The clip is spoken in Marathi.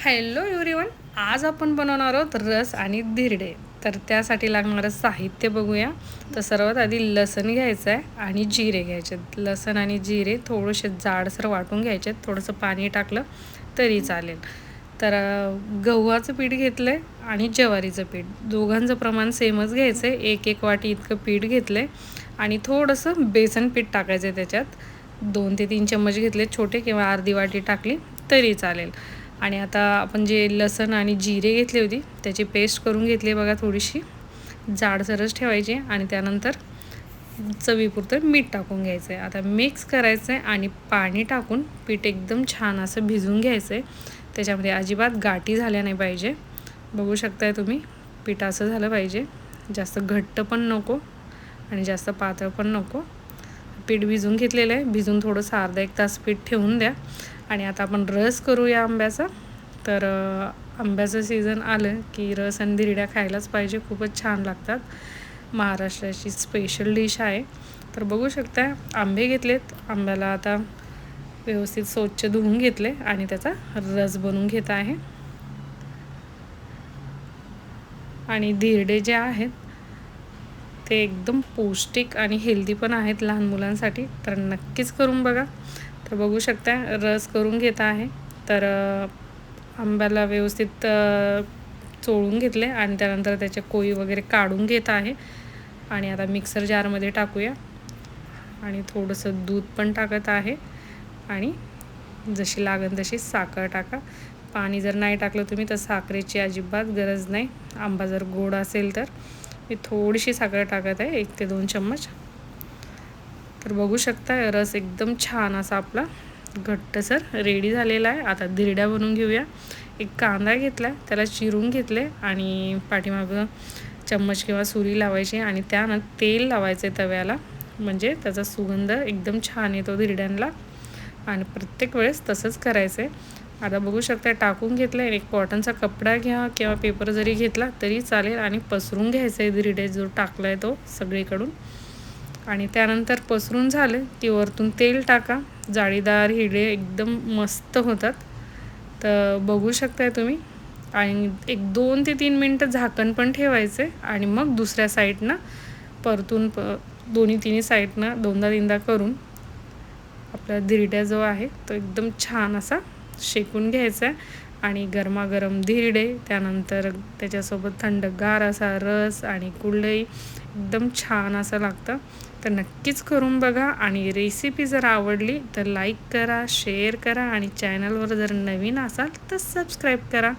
हॅलो एव्हरीवन, आज आपण बनवणार आहोत रस आणि धिरडे. तर त्यासाठी लागणारं साहित्य बघूया. तर सर्वात आधी लसण घ्यायचं आहे आणि जिरे घ्यायचे. लसण आणि जिरे थोडेसे जाडसर वाटून घ्यायचे. थोडंसं पाणी टाकलं तरी चालेल. तर गव्हाचं पीठ घेतलं आहे आणि ज्वारीचं पीठ दोघांचं प्रमाण सेमच घ्यायचं आहे. 1-1 वाटी इतकं पीठ घेतलं आहे आणि थोडंसं बेसन पीठ टाकायचं आहे त्याच्यात. 2 ते 3 चम्मच घेतले छोटे किंवा अर्धी वाटी टाकली तरी चालेल. आणि आता आपण जे लसण आणि जिरे घेतले होती त्याची पेस्ट करून घेतली बघा. थोडीशी जाडसरच ठेवायची आणि त्यानंतर चवीपुरतं मीठ टाकून घ्यायचं आहे. आता मिक्स करायचं आहे आणि पाणी टाकून पीठ एकदम छान असं भिजवून घ्यायचं आहे. त्याच्यामध्ये अजिबात गाठी झाल्या नाही पाहिजे. बघू शकताय तुम्ही, पीठ असं झालं पाहिजे. जास्त घट्ट पण नको आणि जास्त पातळ पण नको. पीठ भिजवून घेतलेलं आहे. भिजून थोडंसं अर्धा 1 तास पीठ ठेवून द्या. आणि आता आपण रस करूया आंब्याचा. तर आंब्याचं सीझन आलं की रस आणि धिरड्या खायलाच पाहिजे. खूपच छान लागतात. महाराष्ट्राची स्पेशल डिश आहे. तर बघू शकता आंबे घेतलेत. आंब्याला आता व्यवस्थित स्वच्छ धुवून घेतले आणि त्याचा रस बनवून घेत आहे. आणि धिरडे जे आहेत ते एकदम पौष्टिक आणि हेल्दी पण आहेत लहान मुलांसाठी. तर नक्कीच करून बघा. तर बघू शकता रस करून घेत आहे. तर आंब्याला व्यवस्थित चोळून घेतले आणि त्यानंतर त्याच्या कोई वगैरे काढून घेत आहे. आणि आता मिक्सर जारमध्ये टाकूया आणि थोडंसं दूध पण टाकत आहे आणि जशी लागेल तशी साखर टाका. पाणी जर नाही टाकलं तुम्ही तर साखरेची अजिबात गरज नाही. आंबा जर गोड असेल तर मी थोडीशी साखर टाकत आहे, 1 ते 2 चम्मच. तर बघू शकता रस एकदम छान असा आपला घट्टसर रेडी झालेला आहे. आता धिरड्या बनवून घेऊया. एक कांदा घेतला, त्याला चिरून घेतले आणि पाठीमागं चम्मच किंवा सुरी लावायची आणि त्यानं तेल लावायचे तव्याला. म्हणजे त्याचा सुगंध एकदम छान येतो धिरड्यांना. आणि प्रत्येक वेळेस तसंच करायचं आहे. आता बघू शकता टाकून घेतलं आहे. एक कॉटनचा कपडा घ्या किंवा पेपर जरी घेतला तरी चालेल आणि पसरून घ्यायचं आहे धिरडे जो टाकला आहे तो सगळीकडून. आणि त्यानंतर पसरून झालं की वरतून तेल टाका. जाळीदार हिरडे एकदम मस्त होतात. तर बघू शकताय तुम्ही. आणि एक 2 ते 3 मिनटं झाकण पण ठेवायचे आणि मग दुसऱ्या साईडनं परतून दोन्ही तिन्ही साईडनं 2दा-3दा करून आपला धिरड्या जो आहे तो एकदम छान असा शेकून घ्यायचा आहे. आणि गरमागरम धिरडे, त्यानंतर त्याच्यासोबत थंडगार असा रस आणि कुरडई एकदम छान असं लागतं. तर नक्कीच करून बघा. आणि रेसिपी जर आवडली तर लाईक करा, शेअर करा आणि चॅनलवर जर नवीन असाल तर सबस्क्राईब करा.